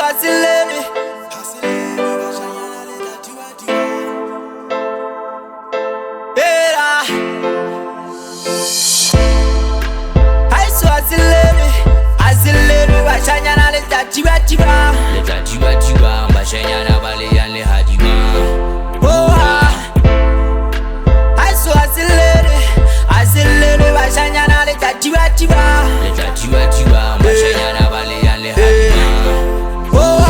Haselleloe. Era. Haselleloe, bashanyana le tatiba tiba. Le tatiba tiba, bashanyana baleyan le hadima. Oh ah. Haselleloe, bashanyana le tatiba tiba. Le tatiba tiba, bashanyana baleyan le hadima. Oh ah.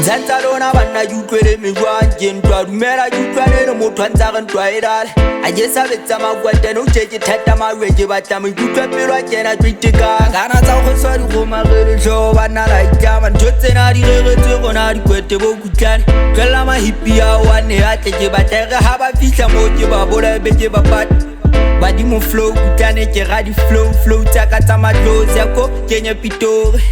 Nzanza lona bana yutlwele mejwanje ntwa dumela yutlwane no motho ntsa ntwa edala aje sabetsa magwata no tsheke thata marweje batla mekutwa pelo a kena twitika kana tsa go swa di go magele jo bana la ikama ntho tsena di reretswe gona di kwete bo kutlane kala ma hippie ya wane a tleke batlega ha ba fihla mo ke ba bola beke ba pat badimo flow kutlane ke ga di flow tsaka tsa matlozi ya ko kenya pitori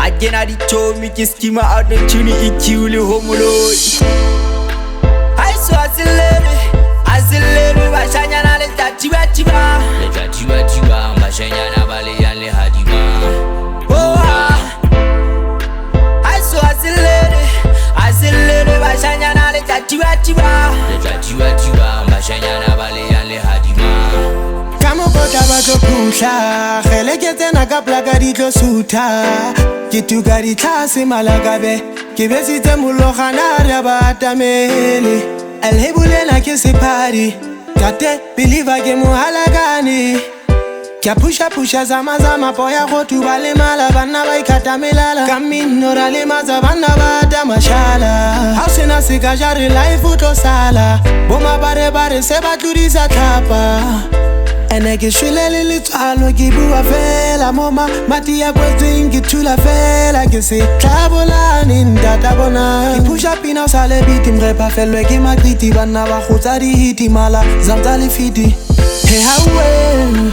Again I told me to scheme out the tune EQ le homoloi. Haselleloe, bashanyana le tatiba tiba. Le tatiba tiba, bashanyana baleyan le hadima. Oh ah. Haselleloe, bashanyana le tatiba tiba. Le tatiba tiba, bashanyana baleyan le hadima. Kamo kota bato pusha, khele ketena ka plaka di tlo sutha. Ke tuka di tlase malakabe, ke besitse mologana re batamele. El hebulela ke sepadi, kate believer ke mohalakane. Ke pusha zama boya go tuba le mala bana ba ikatamelala. Kamino ra le maza bana ba damashala. Ha sena se ka jare life utlo sala. Boma bare se ba tludisa tlapa. Ene ke shwelele letswalo ke bua fela moma mati ya kwetsweng ke thula fela ke se tlabolane ntata bona ke pusha pina o sale biti mrepa felwe ke makriti bana ba go tsa di hiti mala zamtsa le fiti he hawe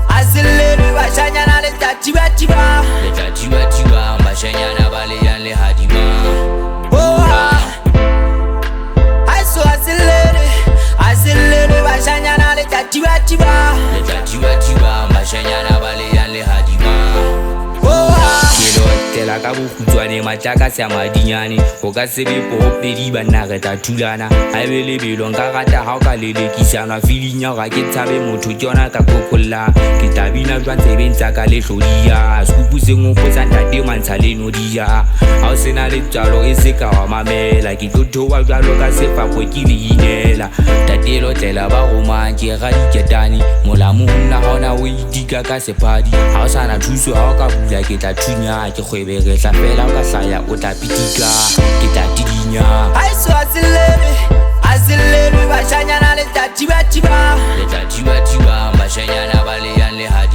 Haselleloe, bashanyana le tatiba tiba. Le tatiba tiba, bashanyana baleyan le hadima. Oh ah. Haselleloe, bashanyana le tatiba tiba. Le tatiba tiba, bashanyana baleyan le hadima. Oh ah. Tela ka bokutswane matjaka se a madinyane go ka sebe popedi bana re tla thulana a be lebelo nka rata ha o ka lelekisana feeling ya ga ke tshabe motho ke yona ka kokolla ke tabina jwa tsebentsa ka le hlodiya skupu se ngo potsa ntate mantsha le nodia ha o sena le tsalo e se ka wa mamela ke tothowa jwalo ka sefako ke le inela tatelo tlela ba roma ke ga diketane molamu nna hona o idika ka sepadi ha o sana thuso ha o ka bula ke tla thunya ke khwebe re tla fela o ka hlaya o tla pitika ke tla tidinya Haselleloe, bashanyana le tatiba tiba. le tatiba tiba bashanyana baleyan le hadima.